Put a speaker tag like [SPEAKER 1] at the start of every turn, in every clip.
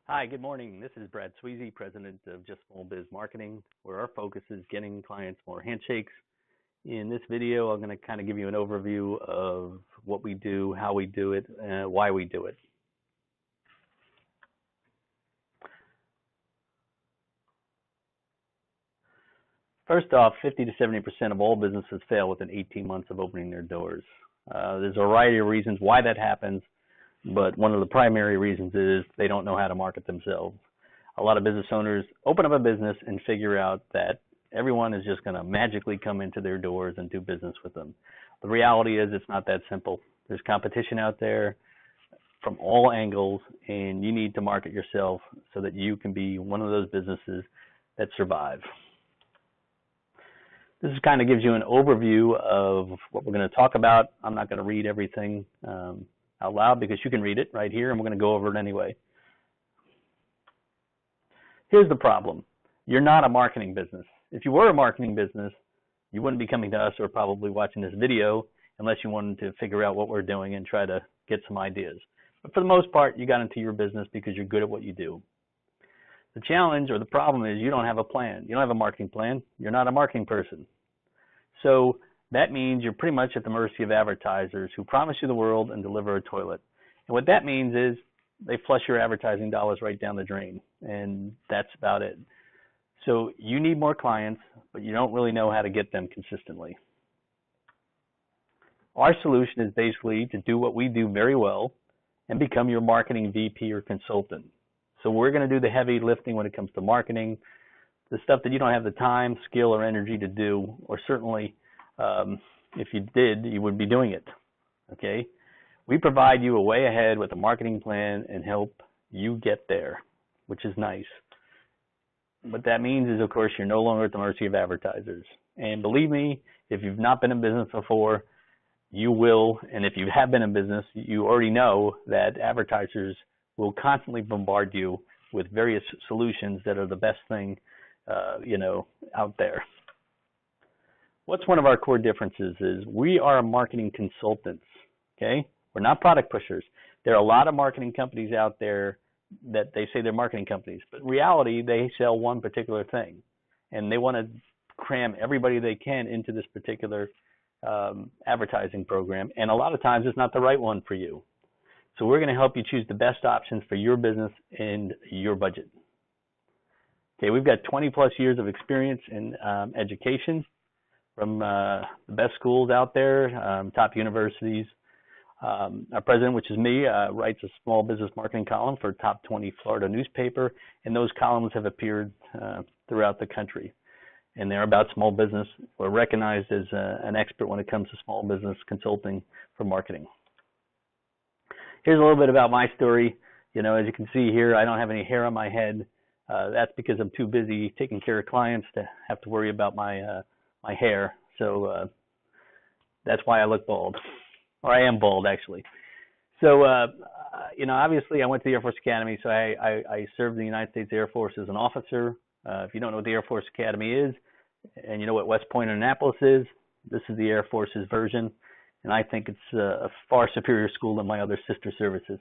[SPEAKER 1] Hi, good morning. This is Brad Sweezy, president of Just Small Biz Marketing, where our focus is getting clients more handshakes. In this video, I'm going to kind of give you an overview of what we do, how we do it, and why we do it. First off, 50 to 70% of all businesses fail within 18 months of opening their doors. There's a variety of reasons why that happens, but one of the primary reasons is they don't know how to market themselves. A lot of business owners open up a business and figure out that everyone is just going to magically come into their doors and do business with them. The reality is it's not that simple. There's competition out there from all angles, and you need to market yourself so that you can be one of those businesses that survive. This kind of gives you an overview of what we're going to talk about. I'm not going to read everything out loud because you can read it right here, and we're going to go over it anyway. Here's the problem. You're not a marketing business. If you were a marketing business, you wouldn't be coming to us or probably watching this video unless you wanted to figure out what we're doing and try to get some ideas. But for the most part, you got into your business because you're good at what you do. The challenge or the problem is you don't have a plan. You don't have a marketing plan. You're not a marketing person. So that means you're pretty much at the mercy of advertisers who promise you the world and deliver a toilet. And what that means is they flush your advertising dollars right down the drain, and that's about it. So you need more clients, but you don't really know how to get them consistently. Our solution is basically to do what we do very well and become your marketing VP or consultant. So we're going to do the heavy lifting when it comes to marketing, the stuff that you don't have the time, skill, or energy to do, or certainly if you did, you would be doing it. Okay? We provide you a way ahead with a marketing plan and help you get there, which is nice. What that means is, of course, you're no longer at the mercy of advertisers. And believe me, if you've not been in business before, you will. And if you have been in business, you already know that advertisers will constantly bombard you with various solutions that are the best thing, out there. What's one of our core differences is we are marketing consultants, okay? We're not product pushers. There are a lot of marketing companies out there that they say they're marketing companies, but in reality, they sell one particular thing, and they want to cram everybody they can into this particular advertising program, and a lot of times it's not the right one for you. So we're going to help you choose the best options for your business and your budget. Okay, we've got 20 plus years of experience in education from the best schools out there, top universities. Our president, which is me, writes a small business marketing column for a top 20 Florida newspaper, and those columns have appeared throughout the country. And they're about small business. We're recognized as an expert when it comes to small business consulting for marketing. Here's a little bit about my story. As you can see here, I don't have any hair on my head. That's because I'm too busy taking care of clients to have to worry about my hair. So that's why I look bald. Or I am bald, actually. So, obviously I went to the Air Force Academy, so I served in the United States Air Force as an officer. If you don't know what the Air Force Academy is, and you know what West Point, Annapolis is, this is the Air Force's version, and I think it's a far superior school than my other sister services.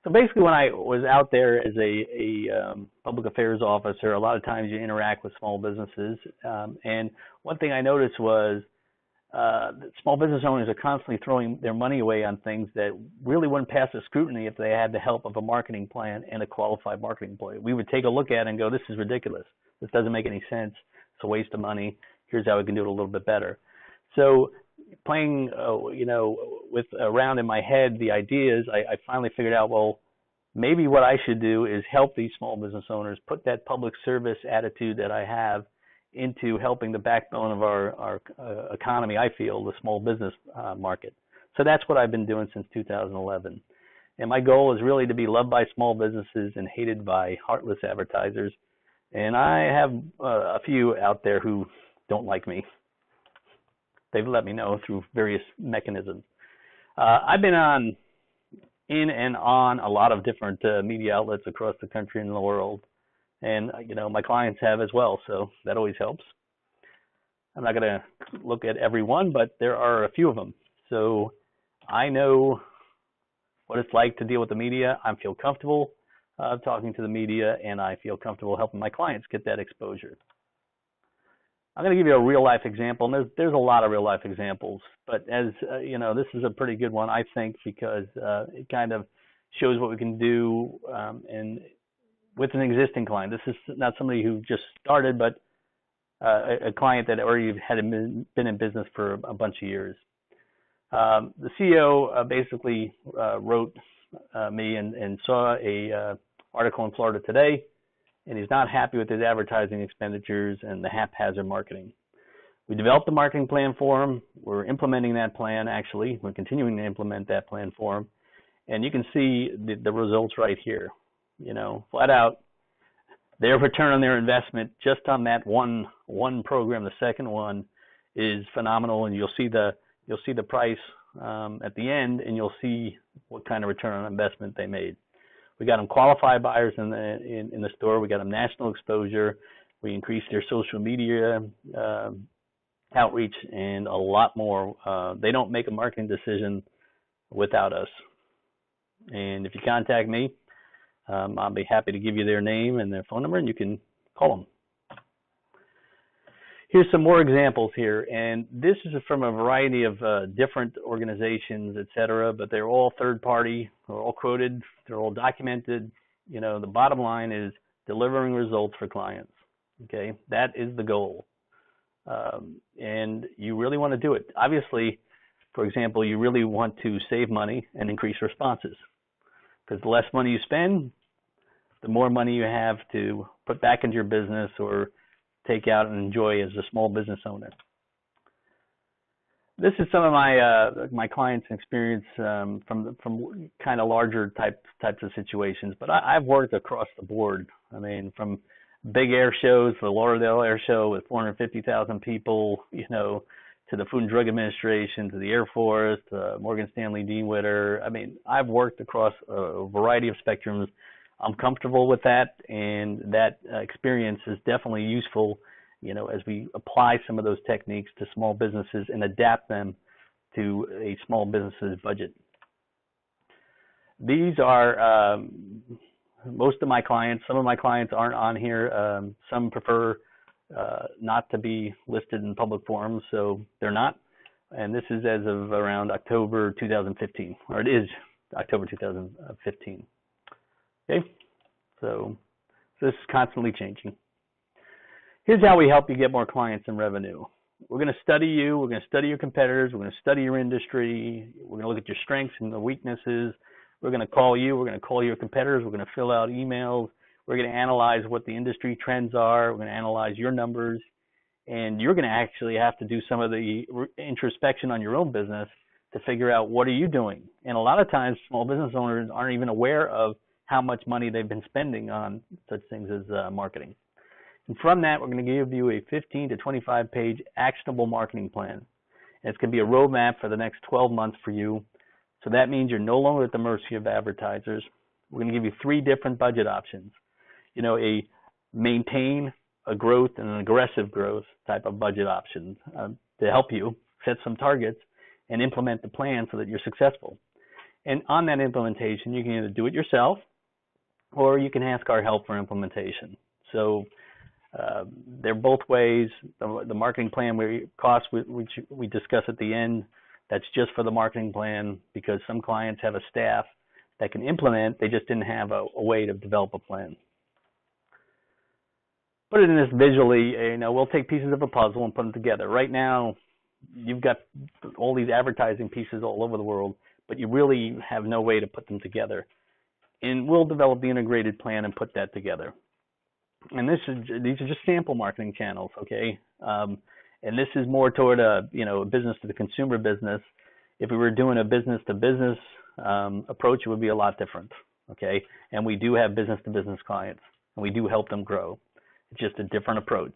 [SPEAKER 1] So basically when I was out there as a public affairs officer, a lot of times you interact with small businesses, and one thing I noticed was small business owners are constantly throwing their money away on things that really wouldn't pass the scrutiny if they had the help of a marketing plan and a qualified marketing employee. We would take a look at it and go, this is ridiculous. This doesn't make any sense. It's a waste of money. Here's how we can do it a little bit better. So playing, with around in my head the ideas, I finally figured out, well, maybe what I should do is help these small business owners put that public service attitude that I have into helping the backbone of our economy, I feel, the small business market. So that's what I've been doing since 2011. And my goal is really to be loved by small businesses and hated by heartless advertisers. And I have a few out there who don't like me. They've let me know through various mechanisms. I've been in and on a lot of different media outlets across the country and the world. And, my clients have as well, so that always helps. I'm not going to look at every one, but there are a few of them. So I know what it's like to deal with the media. I feel comfortable. talking to the media, and I feel comfortable helping my clients get that exposure. I'm going to give you a real life example, and there's a lot of real life examples, but as this is a pretty good one, I think, because it kind of shows what we can do and with an existing client. This is not somebody who just started, but a client that already had been in business for a bunch of years. The CEO basically wrote me and saw a article in Florida Today, and he's not happy with his advertising expenditures and the haphazard marketing. We developed a marketing plan for him. We're implementing that plan, actually. We're continuing to implement that plan for him. And you can see the results right here. Flat out, their return on their investment just on that one program, the second one, is phenomenal. And you'll see the price at the end, and you'll see what kind of return on investment they made. We got them qualified buyers in the store. We got them national exposure. We increased their social media outreach and a lot more. They don't make a marketing decision without us. And if you contact me, I'll be happy to give you their name and their phone number, and you can call them. Here's some more examples here, and this is from a variety of different organizations, etc., but they're all third party, they're all quoted, they're all documented. The bottom line is delivering results for clients. Okay, that is the goal, and you really want to do it. Obviously, for example, you really want to save money and increase responses, because the less money you spend, the more money you have to put back into your business or take out and enjoy as a small business owner. This is some of my clients' experience from kind of larger types of situations, but I've worked across the board. I mean, from big air shows, the Lauderdale Air Show with 450,000 people, to the Food and Drug Administration, to the Air Force, to Morgan Stanley Dean Witter. I mean, I've worked across a variety of spectrums. I'm comfortable with that, and that experience is definitely useful, as we apply some of those techniques to small businesses and adapt them to a small business's budget. These are most of my clients. Some of my clients aren't on here. Some prefer not to be listed in public forums, so they're not. And this is as of around October 2015, or it is October 2015. Okay, so this is constantly changing. Here's how we help you get more clients and revenue. We're going to study you. We're going to study your competitors. We're going to study your industry. We're going to look at your strengths and the weaknesses. We're going to call you. We're going to call your competitors. We're going to fill out emails. We're going to analyze what the industry trends are. We're going to analyze your numbers. And you're going to actually have to do some of the introspection on your own business to figure out what are you doing. And a lot of times small business owners aren't even aware of how much money they've been spending on such things as marketing. And from that, we're going to give you a 15 to 25 page actionable marketing plan. And it's going to be a roadmap for the next 12 months for you. So that means you're no longer at the mercy of advertisers. We're going to give you 3 different budget options. A maintain, a growth, and an aggressive growth type of budget option to help you set some targets and implement the plan so that you're successful. And on that implementation, you can either do it yourself or you can ask our help for implementation. So they're both ways. The marketing plan which we discuss at the end, that's just for the marketing plan, because some clients have a staff that can implement. They just didn't have a way to develop a plan. Put it in this visually, we'll take pieces of a puzzle and put them together. Right now, you've got all these advertising pieces all over the world, but you really have no way to put them together. And we'll develop the integrated plan and put that together. And these are just sample marketing channels, okay? And this is more toward a business to the consumer business. If we were doing a business to business approach, it would be a lot different, okay? And we do have business to business clients, and we do help them grow. It's just a different approach.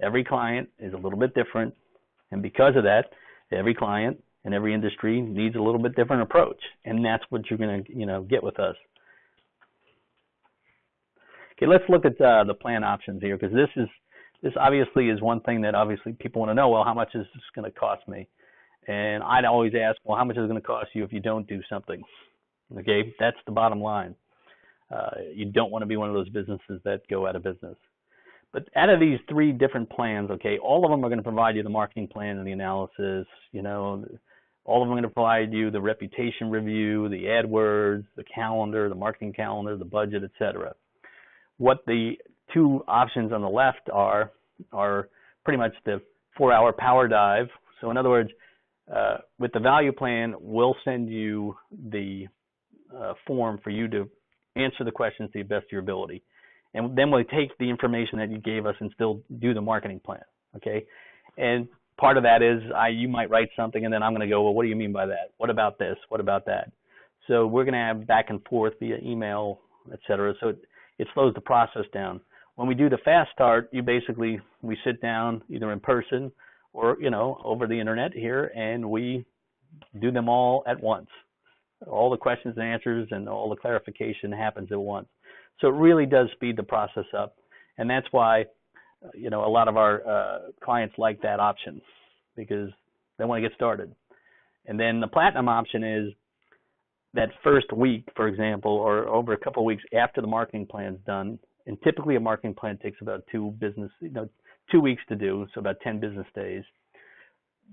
[SPEAKER 1] Every client is a little bit different, and because of that, every client and every industry needs a little bit different approach, and that's what you're going to get with us. Okay, let's look at the plan options here, because this obviously is one thing that obviously people want to know. Well, how much is this going to cost me? And I'd always ask, well, how much is it going to cost you if you don't do something? Okay, that's the bottom line. You don't want to be one of those businesses that go out of business. But out of these 3 different plans, okay, all of them are going to provide you the marketing plan and the analysis, all of them are going to provide you the reputation review, the AdWords, the calendar, the marketing calendar, the budget, etc. What the 2 options on the left are pretty much the 4-hour power dive. So in other words, with the value plan, we'll send you the form for you to answer the questions to the best of your ability. And then we'll take the information that you gave us and still do the marketing plan, okay? And part of that is you might write something and then I'm going to go, well, what do you mean by that? What about this? What about that? So we're going to have back and forth via email, et cetera. So it slows the process down. When we do the fast start, we sit down either in person or, over the internet here, and we do them all at once. All the questions and answers and all the clarification happens at once. So it really does speed the process up. And that's why, a lot of our clients like that option, because they want to get started. And then the platinum option is that first week, for example, or over a couple of weeks after the marketing plan's done. And typically a marketing plan takes about 2 weeks to do, so about 10 business days.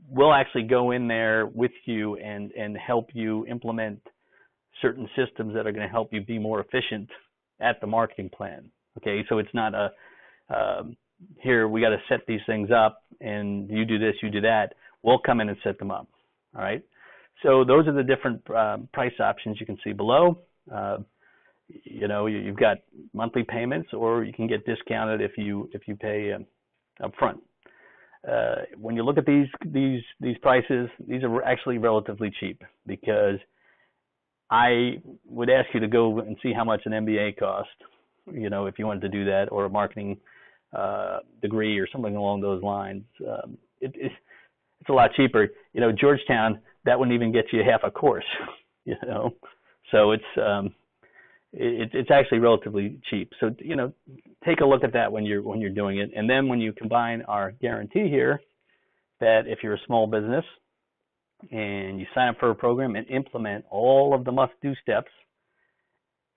[SPEAKER 1] We'll actually go in there with you and help you implement certain systems that are going to help you be more efficient at the marketing plan. Okay, so it's not here we got to set these things up and you do this, you do that. We'll come in and set them up. All right. So those are the different price options you can see below. You've got monthly payments, or you can get discounted if you pay up front. When you look at these prices, these are actually relatively cheap, because I would ask you to go and see how much an MBA costs, if you wanted to do that, or a marketing degree or something along those lines. It's a lot cheaper. Georgetown, that wouldn't even get you half a course, So it's actually relatively cheap. So, take a look at that when you're doing it. And then when you combine our guarantee here, that if you're a small business and you sign up for a program and implement all of the must-do steps,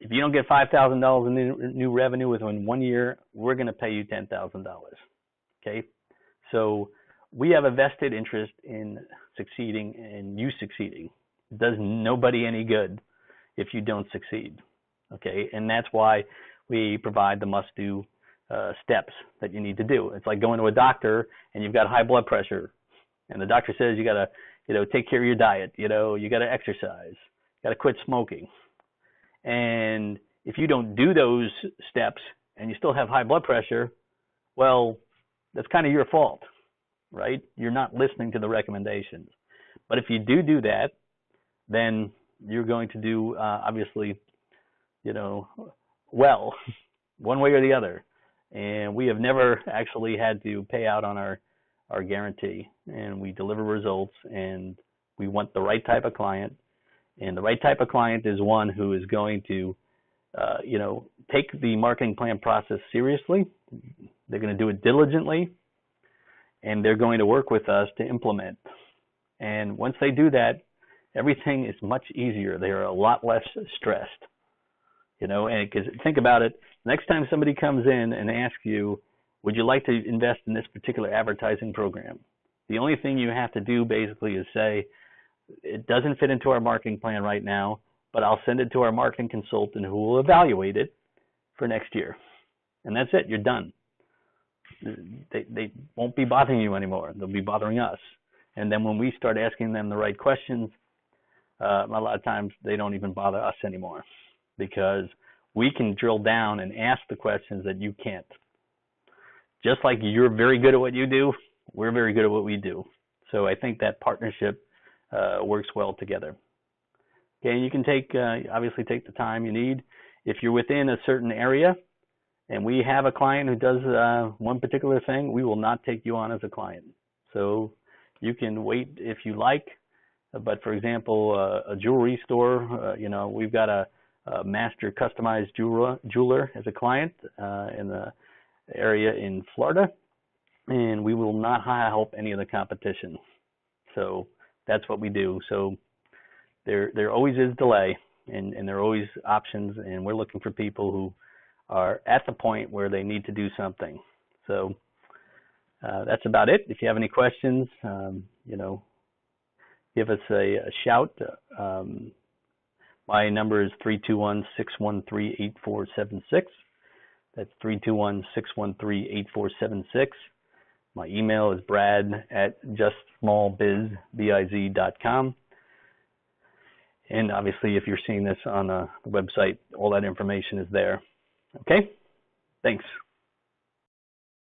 [SPEAKER 1] if you don't get $5,000 in new revenue within 1 year, we're going to pay you $10,000. Okay? So we have a vested interest in succeeding and you succeeding. It does nobody any good if you don't succeed. Okay? And that's why we provide the must-do steps that you need to do. It's like going to a doctor and you've got high blood pressure, and the doctor says you got to, take care of your diet. You got to exercise, got to quit smoking. And if you don't do those steps and you still have high blood pressure, well, that's kind of your fault, right? You're not listening to the recommendations. But if you do that, then you're going to do, obviously, well, one way or the other. And we have never actually had to pay out on our guarantee, and we deliver results, and we want the right type of client. And the right type of client is one who is going to, take the marketing plan process seriously. They're going to do it diligently, and they're going to work with us to implement. And once they do that, everything is much easier. They are a lot less stressed, and because think about it, next time somebody comes in and asks you, would you like to invest in this particular advertising program? The only thing you have to do basically is say, it doesn't fit into our marketing plan right now, but I'll send it to our marketing consultant who will evaluate it for next year. And that's it. You're done. They won't be bothering you anymore. They'll be bothering us. And then when we start asking them the right questions, a lot of times they don't even bother us anymore, because we can drill down and ask the questions that you can't. Just like you're very good at what you do, we're very good at what we do. So I think that partnership works well together. Okay, you can obviously take the time you need. If you're within a certain area and we have a client who does one particular thing, we will not take you on as a client. So you can wait if you like. But for example, a jewelry store, we've got a master customized jeweler as a client in the area in Florida, and we will not help any of the competition. So that's what we do. So there always is delay, and there are always options, and we're looking for people who are at the point where they need to do something. So that's about it. If you have any questions, give us a shout. My number is 321-613-8476. That's 321-613-8476. My email is brad@justsmallbiz.com. And obviously, if you're seeing this on the website, all that information is there. Okay? Thanks.